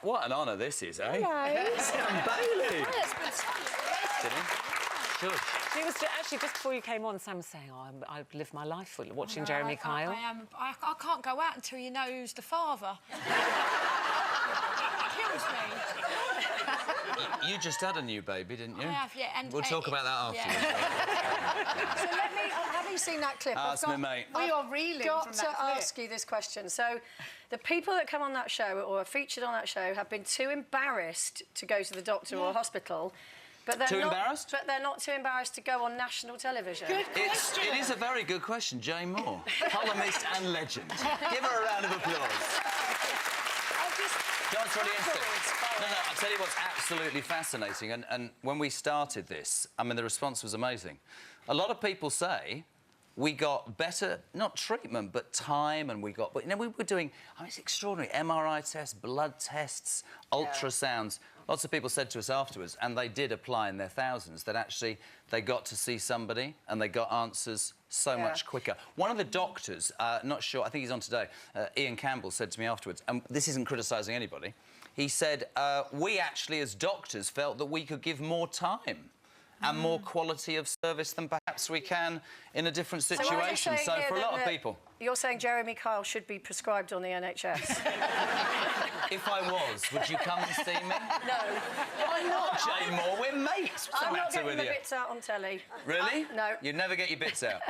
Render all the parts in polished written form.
What an honour this is, eh? Hello. Sam Bailey. Oh, it's been Shush. She was actually just before you came on. Sam was saying, "Oh, I live my life watching Jeremy Kyle." I can't go out until you know who's the father. Kills me. You just had a new baby, didn't you? I have, yeah. And we'll talk about that after. Yeah. So let me... Having seen that clip, Ask me, mate. We are reeling got from that to clip. Ask you this question. So, the people that come on that show or are featured on that show have been too embarrassed to go to the doctor or hospital, but they're embarrassed? But they're not too embarrassed to go on national television. Good question. It is a very good question, Jane Moore, columnist and legend. Give her a round of applause. John's really interesting. No, I'll tell you what's absolutely fascinating, and when we started this, I mean, the response was amazing. A lot of people say we got better, not treatment, but time, and we were doing, I mean, it's extraordinary, MRI tests, blood tests, ultrasounds. Lots of people said to us afterwards, and they did apply in their thousands, that actually they got to see somebody and they got answers so much quicker. One of the doctors, not sure, I think he's on today, Ian Campbell, said to me afterwards, and this isn't criticising anybody, he said, we actually, as doctors, felt that we could give more time and more quality of service than perhaps we can in a different situation. So for a lot of people... You're saying Jeremy Kyle should be prescribed on the NHS? If I was, would you come and see me? No. Why not, Jane Moore? We're mates. What's the I'm not matter getting with the you? bits out on telly. Really? No. You'd never get your bits out.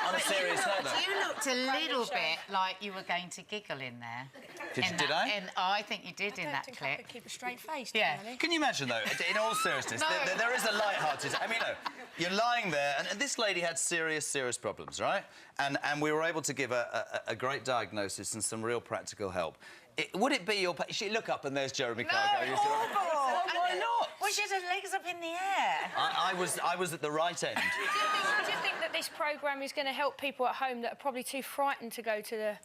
On a serious note, though. You looked a little bit like you were going to giggle in there. Did I? And I think you did in that I clip. could keep a straight face. Yeah. Really. Can you imagine, though, in all seriousness, there is a light-hearted... I mean, you're lying there, and this lady had serious problems, right? And we were able to give a great diagnosis and some real practical help. Would it be your... Look up, and there's Jeremy Kyle going... Oh, why not? Well, she had her legs up in the air. I was at the right end. Do you think that this programme is going to help people at home that are probably too frightened to go to the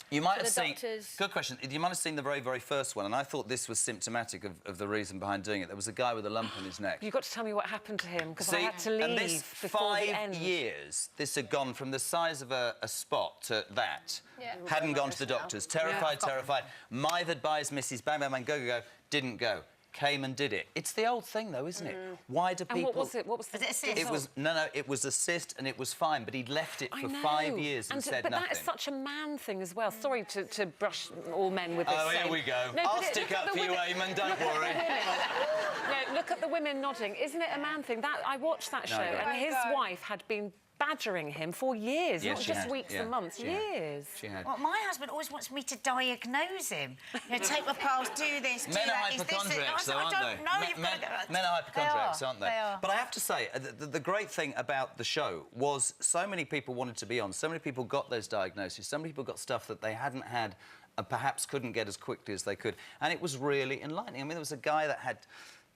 doctors? Good question. You might have seen the very first one, and I thought this was symptomatic of the reason behind doing it. There was a guy with a lump in his neck. You've got to tell me what happened to him, because I had to leave and this before the end. 5 years, this had gone from the size of a spot to that. Yeah. Hadn't gone to the doctors. Terrified. I've advised Mrs. Bang, go. Didn't go. Came and did it. It's the old thing, though, isn't it? Why do people... And what was it? What was the... Was it a cyst? It was... No, it was a cyst and it was fine, but he'd left it for 5 years and said but nothing. that is such a man thing as well. Sorry to brush all men with this. Oh, here we go. No, I'll stick up for you, Eamon, don't worry. No, look at the women nodding. Isn't it a man thing? I watched that show, and his wife had been badgering him for years, not just weeks and months, years. She had. Well, my husband always wants me to diagnose him. You know, take my pulse, do this, do Men are that. hypochondriacs, though, aren't they? Men are hypochondriacs, aren't they? They are. But I have to say, the great thing about the show was so many people wanted to be on, so many people got those diagnoses, so many people got stuff that they hadn't had and perhaps couldn't get as quickly as they could. And it was really enlightening. I mean, there was a guy that had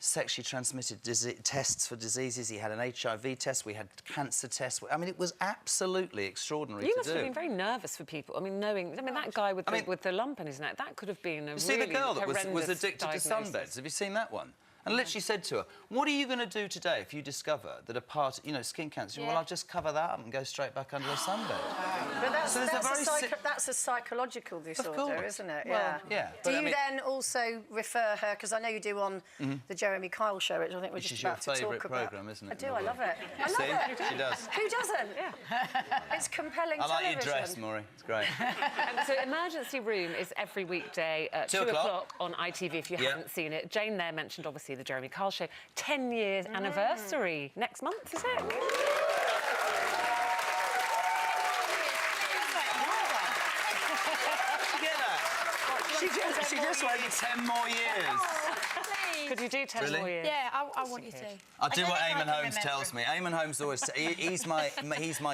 sexually transmitted tests for diseases. He had an HIV test. We had cancer tests. I mean, it was absolutely extraordinary to do. You must have been very nervous for people. I mean, knowing... I mean, that guy with the lump in his neck, that could have been a really see the girl that was addicted diagnosis. to sunbeds? Have you seen that one? And literally said to her, what are you going to do today if you discover that a part, you know, skin cancer? Well, I'll just cover that up and go straight back under a sunbed. But that's a psychological disorder, isn't it? Well, yeah. Do you then also refer her, because I know you do on the Jeremy Kyle show, which I think we're just about to talk about. Which is your favourite programme, isn't it? I do, I love it. I love it. She does. Who doesn't? Yeah. It's compelling television. I like your dress, Maury. It's great. So Emergency Room is every weekday at 2 o'clock on ITV if you haven't seen it. Jane there mentioned, obviously, the Jeremy Kyle show. 10 years anniversary next month, is it? She just waited 10 more years. Could you do 10 more years? Yeah, I want you to. I do what Eamon Holmes tells me. Eamon Holmes always... he's my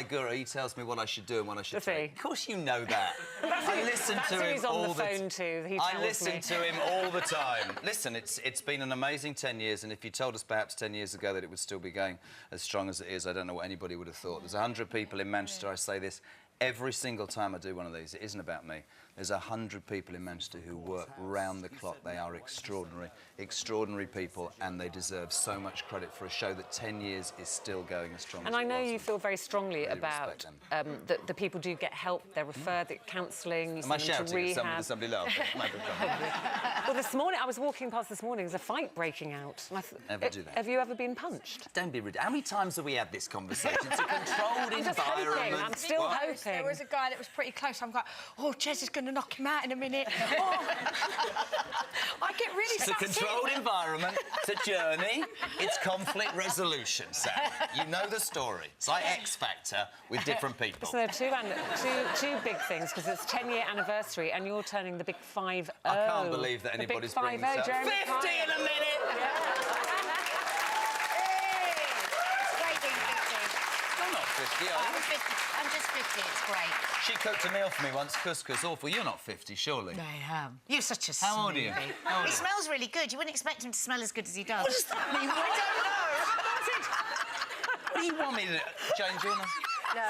guru. He tells me what I should do and what I should say. Of course you know that. I listen to him all the time. I listen to him all the time. Listen, it's been an amazing 10 years, and if you told us perhaps 10 years ago that it would still be going as strong as it is, I don't know what anybody would have thought. There's 100 people in Manchester, I say this every single time I do one of these. It isn't about me. There's 100 people in Manchester who work round the clock. They are extraordinary, extraordinary people, and they deserve so much credit for a show that 10 years is still going as strong as it was. And I know you feel very strongly about that the people do get help, they're referred, counselling, you send them to rehab. Somebody laughing? Well, this morning, I was walking past this morning, there's a fight breaking out. Never do that. Have you ever been punched? Don't be ridiculous. How many times have we had this conversation? It's a controlled environment. I'm still hoping. There was a guy that was pretty close. I'm like, oh, Jez is going to knock him out in a minute. Oh. I get really It's a controlled environment. It's a journey. It's conflict resolution, Sam. You know the story. It's like X Factor with different people. So there are two big things, because it's 10-year anniversary and you're turning the big 5-0. I can't believe that anybody's bringing this up. 50 in a minute! Great being 50. I'm not 50, are you? I'm just 50, it's great. She cooked a meal for me once, couscous. Awful. You're not 50, surely. I am. You're such a How old are you? He smells really good. You wouldn't expect him to smell as good as he does. What does that mean? I don't know. What do you want me to do? Jane, do you want to... No.